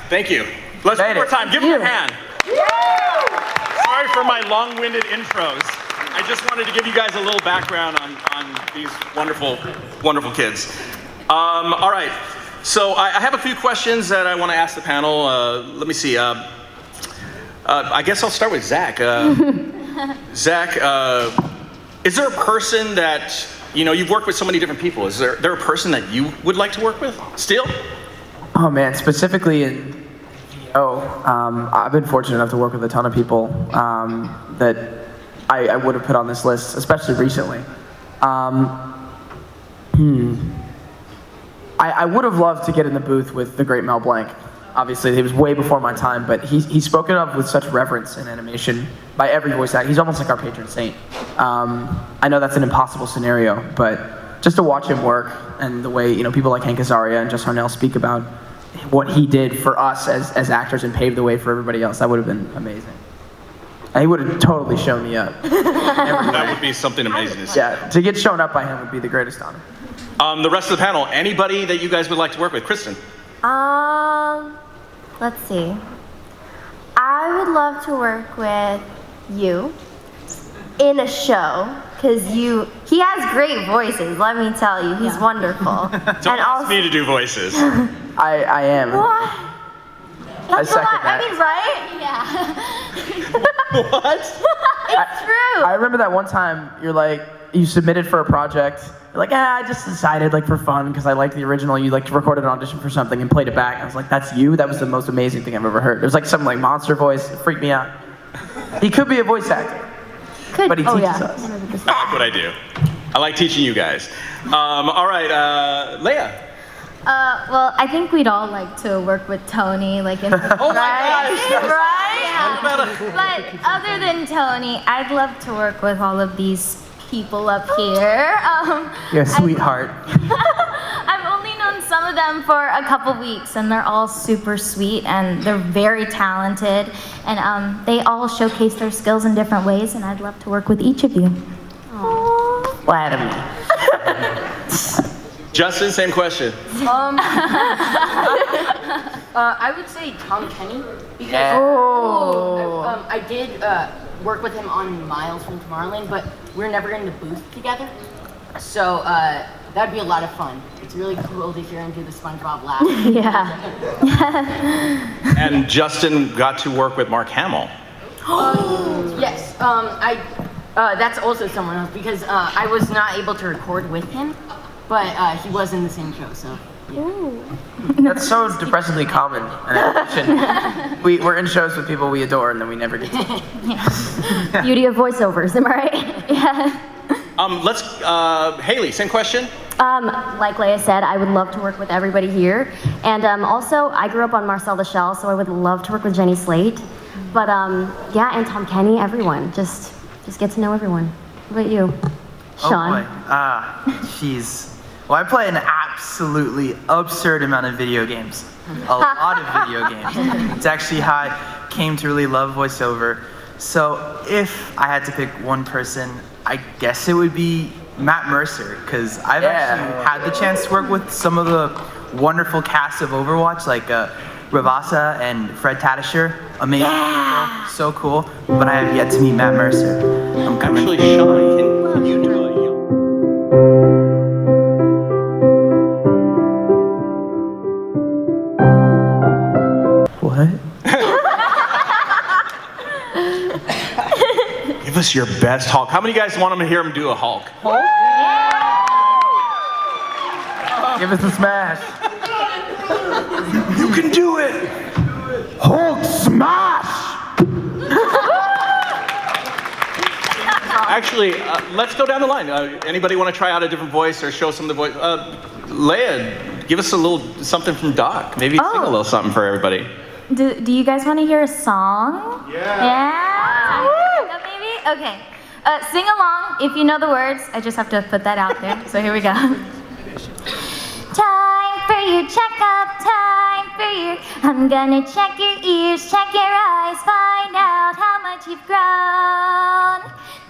Thank you. Let's one more time. Give them a hand. Sorry for my long-winded intros. I just wanted to give you guys a little background on these wonderful, wonderful kids. All right. So I have a few questions that I want to ask the panel. Let me see. I guess I'll start with Zach. Zach, is there a person that, you've worked with so many different people. Is there a person that you would like to work with still? Oh man, specifically in VO, I've been fortunate enough to work with a ton of people that I would have put on this list, especially recently. I would have loved to get in the booth with the great Mel Blanc. Obviously, he was way before my time, but he's spoken of with such reverence in animation by every voice actor. He's almost like our patron saint. I know that's an impossible scenario, but just to watch him work and the way people like Hank Azaria and Jess Harnell speak about what he did for us as actors and paved the way for everybody else, that would have been amazing. And he would have totally shown me up. That would be something amazing to see. Yeah, to get shown up by him would be the greatest honor. The rest of the panel, anybody that you guys would like to work with? Kristen. Let's see. I would love to work with you in a show, because he has great voices, let me tell you. He's wonderful. Don't ask me to do voices. I am. What? I second that. I mean, right? Yeah. What? It's true. I remember that one time you submitted for a project. You're like, I just decided for fun because I liked the original. You recorded an audition for something and played it back. I was like, that's you? That was the most amazing thing I've ever heard. It was like some monster voice. It freaked me out. He could be a voice actor, but he teaches us. I like what I do. I like teaching you guys. All right, Laya. Well, I think we'd all like to work with Tony, in Oh my gosh! right? Yeah. But other than Tony, I'd love to work with all of these people up here. You're a sweetheart. I've only known some of them for a couple weeks, and they're all super sweet, and they're very talented, and they all showcase their skills in different ways, and I'd love to work with each of you. Flatter me. Justin, same question. I would say Tom Kenny, because I did work with him on Miles from Tomorrowland, but we're never in the booth together, so that'd be a lot of fun. It's really cool to hear him do the SpongeBob laugh. Yeah. And Justin got to work with Mark Hamill. Yes, that's also someone else, because I was not able to record with him, but he was in the same show, so. Yeah. That's so depressingly common in animation. We're in shows with people we adore and then we never get to. Yeah. Beauty of voiceovers, am I right? Yeah. Haley, same question. Like Laya said, I would love to work with everybody here. And also, I grew up on Marcel the Shell, so I would love to work with Jenny Slate. But yeah, and Tom Kenny, everyone. Just get to know everyone. What about you, Sean? Oh boy. Jeez. Well, I play an absolutely absurd amount of video games. A lot of video games. It's actually how I came to really love voiceover. So if I had to pick one person, I guess it would be Matt Mercer, because I've actually had the chance to work with some of the wonderful cast of Overwatch, like Ravassa and Fred Tatasciore. Amazing people, so cool. But I have yet to meet Matt Mercer. I'm coming. Actually, Sean, can you do a What? Give us your best Hulk. How many guys want to hear him do a Hulk? Give us a smash. You can do it! Hulk smash! Actually, let's go down the line. Anybody want to try out a different voice or show some of the voice? Laya, give us a little something from Doc. Maybe sing a little something for everybody. Do you guys want to hear a song? Yeah? Maybe? Okay. Sing along if you know the words. I just have to put that out there. So here we go. Time for your checkup, time for your... I'm gonna check your ears, check your eyes, find out how much you've grown.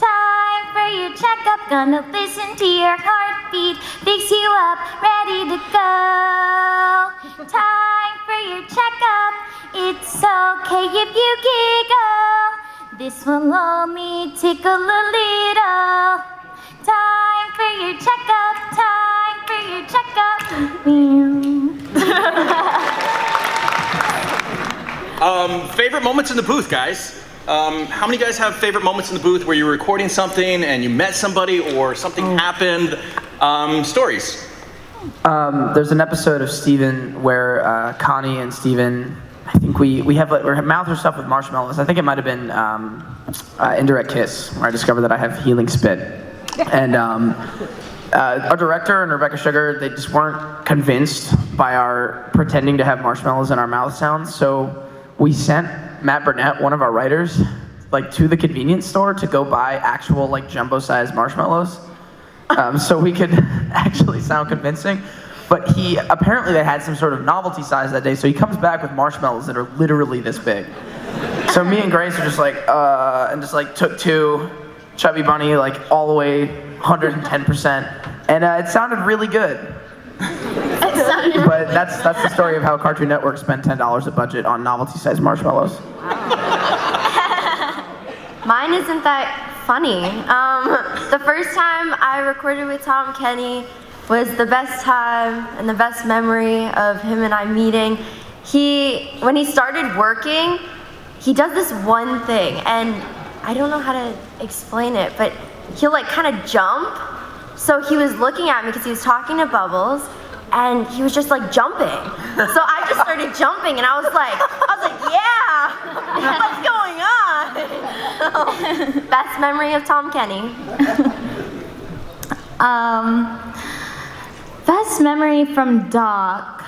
Time for your checkup, gonna listen to your heartbeat, fix you up, ready to go. Time for your checkup, it's okay if you giggle. This will only tickle a little. Time for your checkup, time for your checkup. Favorite moments in the booth, guys. How many guys have favorite moments in the booth where you were recording something and you met somebody or something happened? Stories. There's an episode of Steven where Connie and Steven, I think we're mouth or stuff with marshmallows. I think it might have been Indirect Kiss, where I discovered that I have healing spit. And our director and Rebecca Sugar, they just weren't convinced by our pretending to have marshmallows in our mouth sounds. So we sent Matt Burnett, one of our writers, like to the convenience store to go buy actual like jumbo-sized marshmallows. So we could actually sound convincing. But apparently they had some sort of novelty size that day, so he comes back with marshmallows that are literally this big. So me and Grace are just like, and just like took two, Chubby Bunny, like all the way 110%. And it sounded really good. But that's the story of how Cartoon Network spent $10 a budget on novelty sized marshmallows. Mine isn't that funny. The first time I recorded with Tom Kenny was the best time and the best memory of him and I meeting. When he started working, he does this one thing, and I don't know how to explain it, but he'll like kind of jump. So he was looking at me because he was talking to Bubbles, and he was just like jumping. So I just started jumping, and I was like, yeah, what's going on? Best memory of Tom Kenny. Best memory from Doc,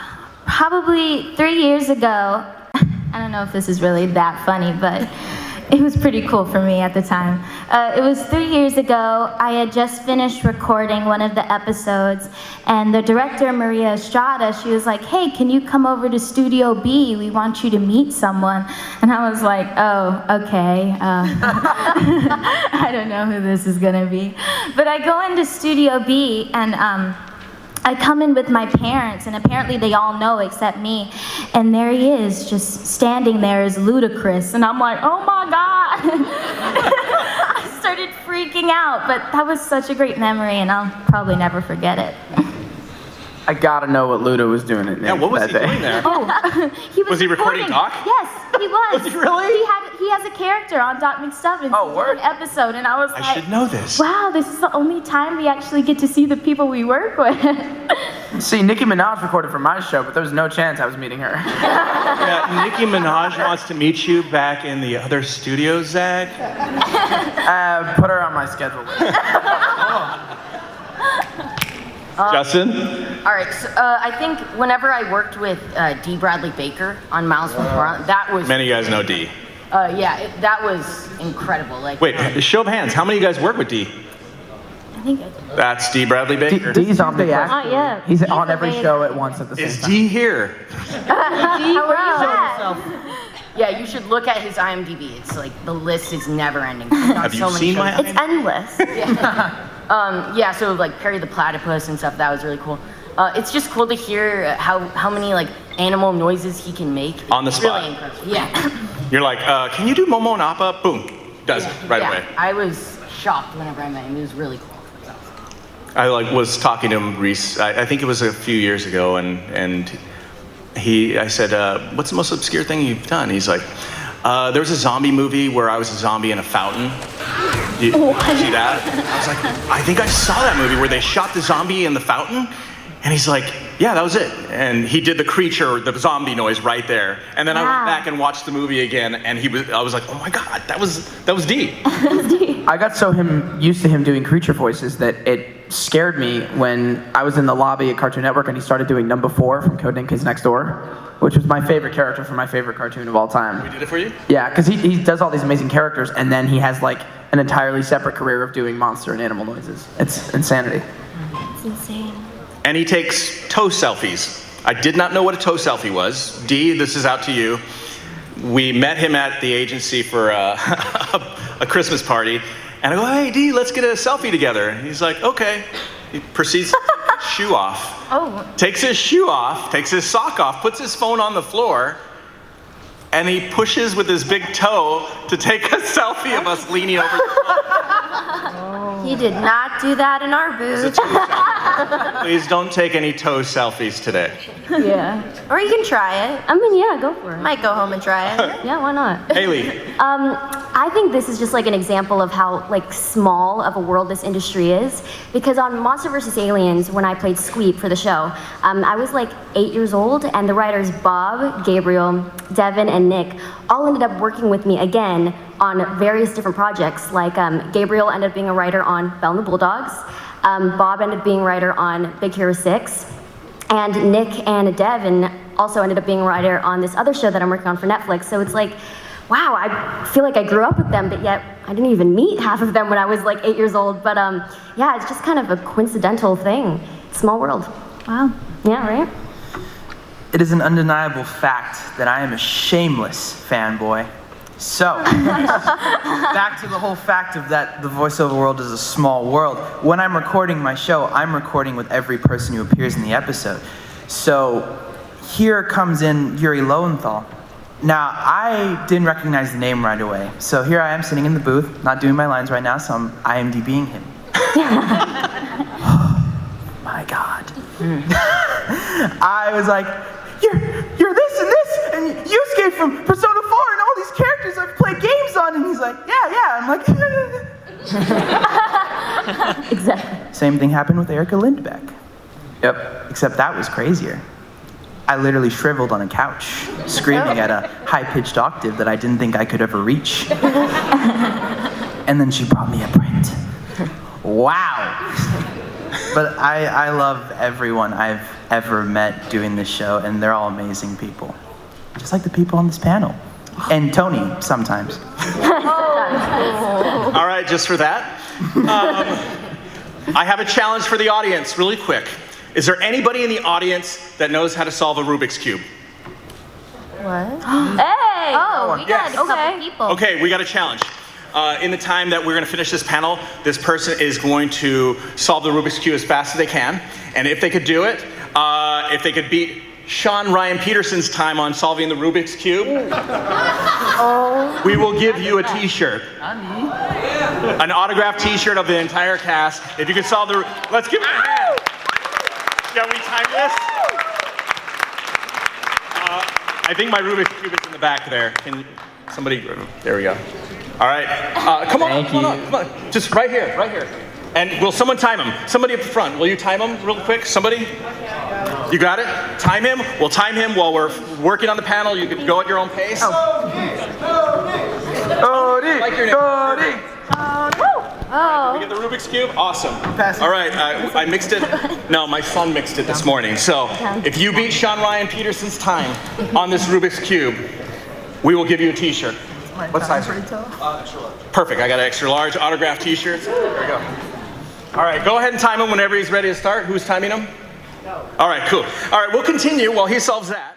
probably 3 years ago. I don't know if this is really that funny, but it was pretty cool for me at the time. It was 3 years ago. I had just finished recording one of the episodes, and the director, Maria Estrada, she was like, hey, can you come over to Studio B? We want you to meet someone. And I was like, oh, okay. I don't know who this is gonna be. But I go into Studio B, and I come in with my parents, and apparently they all know except me. And there he is, just standing there as Ludacris. And I'm like, oh my God. I started freaking out, but that was such a great memory, and I'll probably never forget it. I gotta know what Luda was doing that day. Yeah, what was he doing there? Was he recording Doc? Yes, he was. Was he really? He has a character on Doc McStuffins. Oh, word. An episode, and I was I like, should know this. wow, this is the only time we actually get to see the people we work with. See, Nicki Minaj recorded for my show, but there was no chance I was meeting her. Yeah, Nicki Minaj wants to meet you back in the other studio, Zach. Put her on my schedule. Justin? All right, so, I think whenever I worked with D. Bradley Baker on Miles from Tomorrowland, that was... Many of you guys know D. Yeah, that was incredible. Like, Wait, show of hands. How many of you guys work with D? I think I did. That's D. Bradley Baker. D's on the act. Not yet. He's on every show at once at the same Is time. D here? yeah, you should look at his IMDb. It's like, the list is never ending. Have you seen my It's endless. Yeah, so like Perry the Platypus and stuff, that was really cool. It's just cool to hear how many like animal noises he can make. On the It's spot. Really incredible. Yeah. You're like, can you do Momo and Appa? Boom. Does it right away. I was shocked whenever I met him. It was really cool. I was talking to him, I think it was a few years ago, and I said, what's the most obscure thing you've done? He's like, there was a zombie movie where I was a zombie in a fountain. Did you see that? I was like, I think I saw that movie where they shot the zombie in the fountain. And he's like, yeah, that was it. And he did the creature, the zombie noise right there. And then I went back and watched the movie again, and I was like, oh my God, that was D. I got so used to him doing creature voices that it scared me when I was in the lobby at Cartoon Network and he started doing Number 4 from Codename Kids Next Door, which was my favorite character from my favorite cartoon of all time. We did it for you? Yeah, because he does all these amazing characters, and then he has like an entirely separate career of doing monster and animal noises. It's insanity. It's insane. And he takes toe selfies. I did not know what a toe selfie was. D, this is out to you. We met him at the agency for a Christmas party. And I go, hey, D, let's get a selfie together. And he's like, okay. He proceeds to take his shoe off. Oh. Takes his shoe off, takes his sock off, puts his phone on the floor, and he pushes with his big toe to take a selfie of us leaning over the phone. He did not do that in our booth. Please don't take any toe selfies today. Yeah. Or you can try it. I mean, yeah, go for it. Might go home and try it. Yeah, why not? Haley. I think this is just like an example of how like small of a world this industry is. Because on Monster vs. Aliens, when I played Squeep for the show, I was like 8 years old, and the writers Bob, Gabriel, Devin, and Nick all ended up working with me again on various different projects. Like Gabriel ended up being a writer on Belle and the Bulldogs. Bob ended up being a writer on Big Hero 6. And Nick and Devin also ended up being a writer on this other show that I'm working on for Netflix. So it's like, wow, I feel like I grew up with them, but yet I didn't even meet half of them when I was like 8 years old. But yeah, it's just kind of a coincidental thing. Small world. Wow. Yeah, right? It is an undeniable fact that I am a shameless fanboy. So, back to the whole fact of that the voiceover world is a small world. When I'm recording my show, I'm recording with every person who appears in the episode. So, here comes in Yuri Lowenthal. Now, I didn't recognize the name right away. So here I am sitting in the booth, not doing my lines right now, so I'm IMDb'ing him. My God. I was like, you're this and this, and you escaped from Persona 4 and all these characters I've played games on. And he's like, yeah. I'm like, Exactly. Same thing happened with Erica Lindbeck. Yep. Except that was crazier. I literally shriveled on a couch, screaming at a high-pitched octave that I didn't think I could ever reach. And then she brought me a print. Wow. But I love everyone I've ever met doing this show, and they're all amazing people. Just like the people on this panel. And Tony, sometimes. All right, just for that. I have a challenge for the audience, really quick. Is there anybody in the audience that knows how to solve a Rubik's Cube? What? Hey! Oh, we got Yes. a couple people. Okay, we got a challenge. In the time that we're going to finish this panel, this person is going to solve the Rubik's Cube as fast as they can. And if they could do it, if they could beat Sean Ryan Petersen's time on solving the Rubik's Cube, we will give you a t-shirt. An autographed t-shirt of the entire cast. If you could solve the... Let's give it a hand. Shall we time this? I think my Rubik's Cube is in the back there. Can somebody... There we go. All right. Come on, come on. Just right here. And will someone time him? Somebody up front. Will you time him real quick? Somebody? You got it? Time him. We'll time him while we're working on the panel. You can go at your own pace. Like your name. Oh. We get the Rubik's Cube? Awesome. All right, I mixed it. No, my son mixed it this morning. So if you beat Sean Ryan Petersen's time on this Rubik's Cube, we will give you a t-shirt. What size? Extra large. Perfect, I got an extra large autographed t-shirt. There we go. All right, go ahead and time him whenever he's ready to start. Who's timing him? All right, cool. All right, we'll continue while he solves that.